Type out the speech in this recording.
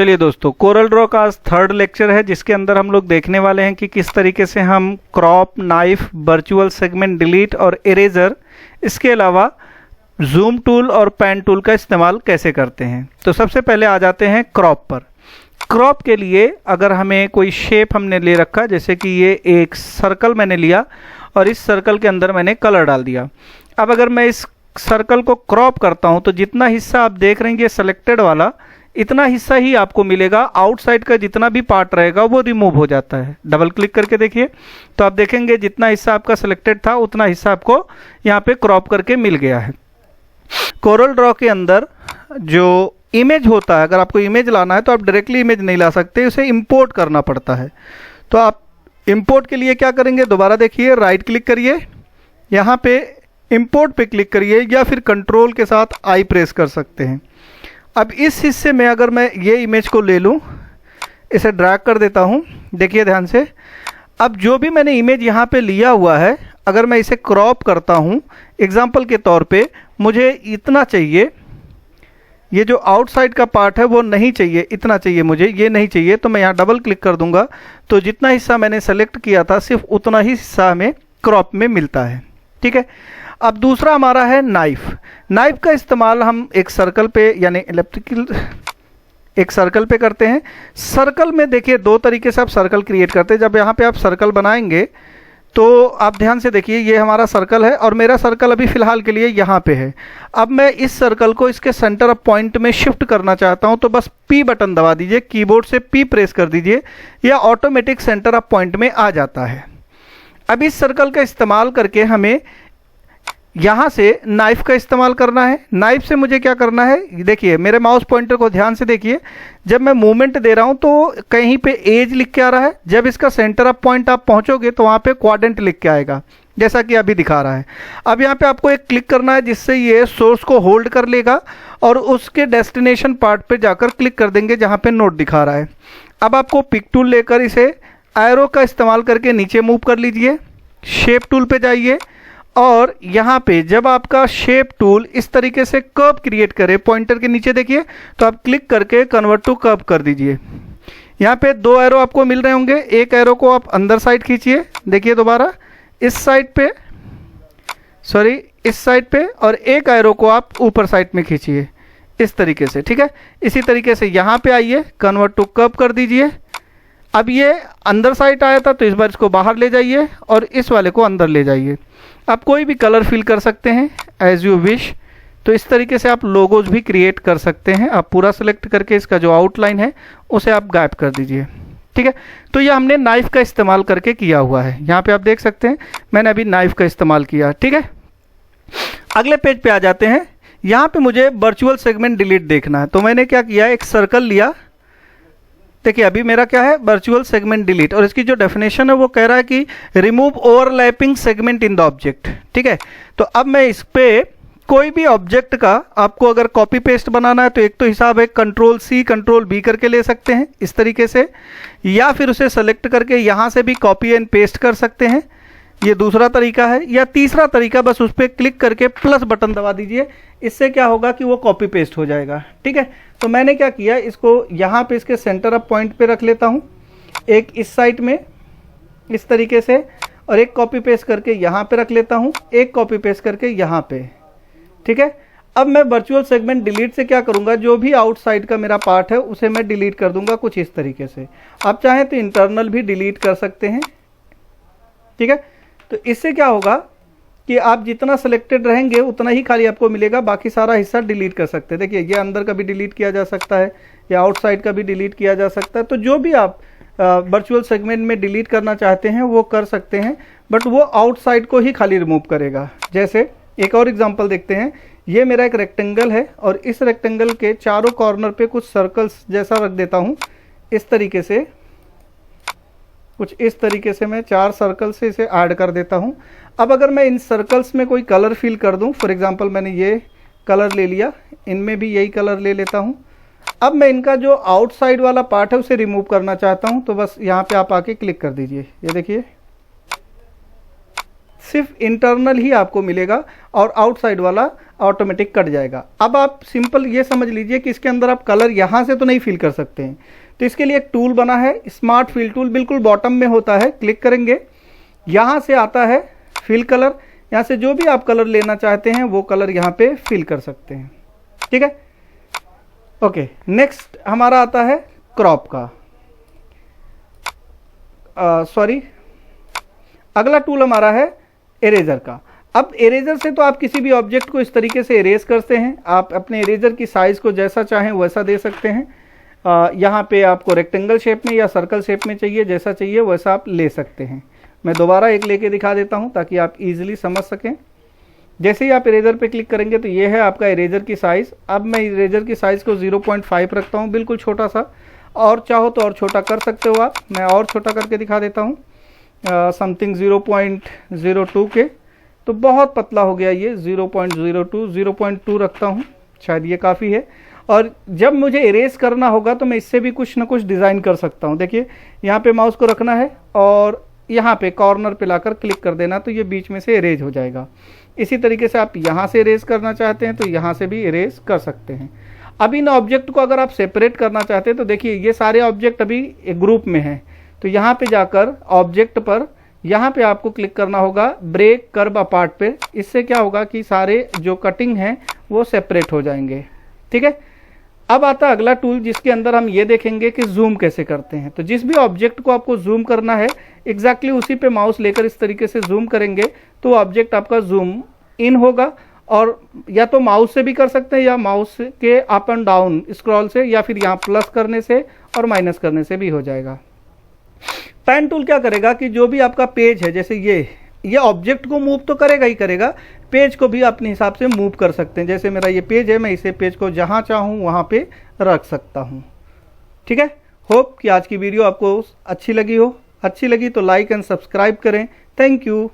चलिए दोस्तों, Corel Draw का आज थर्ड लेक्चर है जिसके अंदर हम लोग देखने वाले हैं कि किस तरीके से हम crop, knife, virtual segment delete और इरेजर, इसके अलावा जूम टूल और पेन टूल का इस्तेमाल कैसे करते हैं। तो सबसे पहले आ जाते हैं क्रॉप पर। क्रॉप के लिए अगर हमें कोई शेप हमने ले रखा, जैसे कि ये एक सर्कल मैंने लिया और इस सर्कल के अंदर मैंने कलर डाल दिया। अब अगर मैं इस सर्कल को क्रॉप करता हूं तो जितना हिस्सा आप देख रहे हैं ये सेलेक्टेड वाला, इतना हिस्सा ही आपको मिलेगा। आउटसाइड का जितना भी पार्ट रहेगा वो रिमूव हो जाता है। डबल क्लिक करके देखिए तो आप देखेंगे जितना हिस्सा आपका सिलेक्टेड था उतना हिस्सा आपको यहाँ पे क्रॉप करके मिल गया है। कोरल ड्रॉ के अंदर जो इमेज होता है, अगर आपको इमेज लाना है तो आप डायरेक्टली इमेज नहीं ला सकते, उसे इंपोर्ट करना पड़ता है। तो आप इंपोर्ट के लिए क्या करेंगे, दोबारा देखिए, राइट क्लिक करिए, यहाँ पे इंपोर्ट पे क्लिक करिए या फिर कंट्रोल के साथ आई प्रेस कर सकते हैं। अब इस हिस्से में अगर मैं ये इमेज को ले लूँ, इसे ड्रैग कर देता हूँ, देखिए ध्यान से। अब जो भी मैंने इमेज यहाँ पे लिया हुआ है, अगर मैं इसे क्रॉप करता हूँ, एग्जांपल के तौर पे मुझे इतना चाहिए, ये जो आउटसाइड का पार्ट है वो नहीं चाहिए, इतना चाहिए मुझे, ये नहीं चाहिए, तो मैं यहाँ डबल क्लिक कर दूंगा तो जितना हिस्सा मैंने सेलेक्ट किया था सिर्फ उतना ही हिस्सा हमें क्रॉप में मिलता है। ठीक है। अब दूसरा हमारा है नाइफ। नाइफ का इस्तेमाल हम एक सर्कल पे यानी इलेप्टिकल एक सर्कल पे करते हैं। सर्कल में देखिए दो तरीके से आप सर्कल क्रिएट करते हैं। जब यहाँ पे आप सर्कल बनाएंगे तो आप ध्यान से देखिए, ये हमारा सर्कल है और मेरा सर्कल अभी फ़िलहाल के लिए यहाँ पे है। अब मैं इस सर्कल को इसके सेंटर ऑफ पॉइंट में शिफ्ट करना चाहता हूँ तो बस P बटन दबा दीजिए, कीबोर्ड से P प्रेस कर दीजिए, या ऑटोमेटिक सेंटर ऑफ पॉइंट में आ जाता है। अब इस सर्कल का इस्तेमाल करके हमें यहाँ से नाइफ का इस्तेमाल करना है। नाइफ से मुझे क्या करना है, देखिए मेरे माउस पॉइंटर को ध्यान से देखिए, जब मैं मूवमेंट दे रहा हूँ तो कहीं पे एज लिख के आ रहा है, जब इसका सेंटर ऑफ पॉइंट आप पहुँचोगे तो वहाँ पे क्वाड्रेंट लिख के आएगा, जैसा कि अभी दिखा रहा है। अब यहाँ पे आपको एक क्लिक करना है जिससे ये सोर्स को होल्ड कर लेगा और उसके डेस्टिनेशन पार्ट पे जाकर क्लिक कर देंगे जहाँ पे नोट दिखा रहा है। अब आपको पिक टूल लेकर इसे एरो का इस्तेमाल करके नीचे मूव कर लीजिए, शेप टूल पे जाइए और यहाँ पे जब आपका शेप टूल इस तरीके से कर्व क्रिएट करे, पॉइंटर के नीचे देखिए, तो आप क्लिक करके कन्वर्ट टू कर्व कर दीजिए। यहाँ पे दो एरो आपको मिल रहे होंगे, एक एरो को आप अंदर साइड खींचिए, देखिए दोबारा इस साइड पे, सॉरी इस साइड पे, और एक एरो को आप ऊपर साइड में खींचिए इस तरीके से। ठीक है। इसी तरीके से यहाँ पे आइए, कन्वर्ट टू कर्व कर दीजिए। अब ये अंदर साइड आया था तो इस बार इसको बाहर ले जाइए और इस वाले को अंदर ले जाइए। आप कोई भी कलर फिल कर सकते हैं एज यू विश। तो इस तरीके से आप लोगोज भी क्रिएट कर सकते हैं। आप पूरा सेलेक्ट करके इसका जो आउटलाइन है उसे आप गायब कर दीजिए। ठीक है। तो ये हमने नाइफ का इस्तेमाल करके किया हुआ है। यहाँ पे आप देख सकते हैं मैंने अभी नाइफ का इस्तेमाल किया। ठीक है। अगले पेज पे आ जाते हैं। यहाँ पे मुझे वर्चुअल सेगमेंट डिलीट देखना है, तो मैंने क्या किया, एक सर्कल लिया, देखिए अभी मेरा क्या है, वर्चुअल सेगमेंट डिलीट, और इसकी जो डेफिनेशन है वो कह रहा है कि remove overlapping segment in the object. ठीक है। तो अब मैं इस पे कोई भी ऑब्जेक्ट का आपको अगर कॉपी पेस्ट बनाना है तो एक तो हिसाब है कंट्रोल C कंट्रोल B करके ले सकते हैं इस तरीके से, या फिर उसे सेलेक्ट करके यहाँ से भी कॉपी एंड पेस्ट कर सकते हैं, ये दूसरा तरीका है। या तीसरा तरीका, बस उस पर क्लिक करके प्लस बटन दबा दीजिए, इससे क्या होगा कि वो कॉपी पेस्ट हो जाएगा। ठीक है। तो मैंने क्या किया, इसको यहाँ पे इसके सेंटर ऑफ पॉइंट पे रख लेता हूँ, एक इस साइड में इस तरीके से, और एक कॉपी पेस्ट करके यहाँ पे रख लेता हूँ, एक कॉपी पेस्ट करके यहाँ पे। ठीक है। अब मैं वर्चुअल सेगमेंट डिलीट से क्या करूँगा, जो भी आउटसाइड का मेरा पार्ट है उसे मैं डिलीट कर दूंगा कुछ इस तरीके से। आप चाहें तो इंटरनल भी डिलीट कर सकते हैं। ठीक है। तो इससे क्या होगा कि आप जितना सिलेक्टेड रहेंगे उतना ही खाली आपको मिलेगा, बाकी सारा हिस्सा डिलीट कर सकते हैं। देखिए ये अंदर का भी डिलीट किया जा सकता है या आउटसाइड का भी डिलीट किया जा सकता है। तो जो भी आप वर्चुअल सेगमेंट में डिलीट करना चाहते हैं वो कर सकते हैं, बट वो आउटसाइड को ही खाली रिमूव करेगा। जैसे एक और एग्जांपल देखते हैं। ये मेरा एक रेक्टेंगल है और इस रेक्टेंगल के चारों कॉर्नर पे कुछ सर्कल्स जैसा रख देता हूँ इस तरीके से, कुछ इस तरीके से मैं 4 सर्कल से इसे ऐड कर देता हूं। अब अगर मैं इन सर्कल्स में कोई कलर फिल कर दूं, फॉर एग्जांपल मैंने ये कलर ले लिया, इनमें भी यही कलर ले लेता हूं। अब मैं इनका जो आउटसाइड वाला पार्ट है उसे रिमूव करना चाहता हूं, तो बस यहाँ पे आप आके क्लिक कर दीजिए। ये देखिए सिर्फ इंटरनल ही आपको मिलेगा और आउटसाइड वाला ऑटोमेटिक कट जाएगा। अब आप सिंपल ये समझ लीजिए कि इसके अंदर आप कलर यहाँ से तो नहीं फिल कर सकते हैं, तो इसके लिए एक टूल बना है स्मार्ट फिल टूल, बिल्कुल बॉटम में होता है। क्लिक करेंगे, यहाँ से आता है फिल कलर, यहाँ से जो भी आप कलर लेना चाहते हैं वो कलर यहाँ पे फिल कर सकते हैं। ठीक है, ओके। नेक्स्ट हमारा आता है क्रॉप का, सॉरी अगला टूल हमारा है इरेजर का। अब इरेजर से तो आप किसी भी ऑब्जेक्ट को इस तरीके से इरेज करते हैं, आप अपने इरेजर की साइज़ को जैसा चाहें वैसा दे सकते हैं। यहाँ पे आपको रेक्टेंगल शेप में या सर्कल शेप में चाहिए, जैसा चाहिए वैसा आप ले सकते हैं। मैं दोबारा एक लेके दिखा देता हूँ ताकि आप इजीली समझ सकें। जैसे ही आप इरेजर पे क्लिक करेंगे तो ये है आपका इरेजर की साइज़। अब मैं इरेजर की साइज़ को 0.5 रखता हूँ, बिल्कुल छोटा सा, और चाहो तो और छोटा कर सकते हो आप। मैं और छोटा करके दिखा देता हूँ, समथिंग 0.02 के, तो बहुत पतला हो गया ये, 0.02, 0.2 रखता हूँ, शायद ये काफ़ी है। और जब मुझे इरेज करना होगा तो मैं इससे भी कुछ ना कुछ डिज़ाइन कर सकता हूँ। देखिए यहाँ पे माउस को रखना है और यहाँ पे कॉर्नर पे लाकर क्लिक कर देना, तो ये बीच में से इरेज हो जाएगा। इसी तरीके से आप यहाँ से इरेज करना चाहते हैं तो यहाँ से भी इरेज कर सकते हैं। अब इन ऑब्जेक्ट को अगर आप सेपरेट करना चाहते हैं तो देखिए ये सारे ऑब्जेक्ट अभी एक ग्रुप में हैं, तो यहाँ पे जाकर ऑब्जेक्ट पर यहाँ पे आपको क्लिक करना होगा ब्रेक कर्व अपार्ट पे। इससे क्या होगा कि सारे जो कटिंग हैं वो सेपरेट हो जाएंगे। ठीक है, अब आता है अगला टूल जिसके अंदर हम ये देखेंगे कि जूम कैसे करते हैं। तो जिस भी ऑब्जेक्ट को आपको जूम करना है एग्जैक्टली उसी पे माउस लेकर इस तरीके से जूम करेंगे तो ऑब्जेक्ट आपका जूम इन होगा, और या तो माउस से भी कर सकते हैं या माउस के अप एंड डाउन स्क्रॉल से, या फिर यहाँ प्लस करने से और माइनस करने से भी हो जाएगा। पैन टूल क्या करेगा कि जो भी आपका पेज है, जैसे ये ऑब्जेक्ट को मूव तो करेगा ही करेगा, पेज को भी अपने हिसाब से मूव कर सकते हैं। जैसे मेरा ये पेज है, मैं इसे पेज को जहाँ चाहूँ वहाँ पे रख सकता हूँ। ठीक है, होप कि आज की वीडियो आपको अच्छी लगी हो। अच्छी लगी तो लाइक एंड सब्सक्राइब करें। Thank you.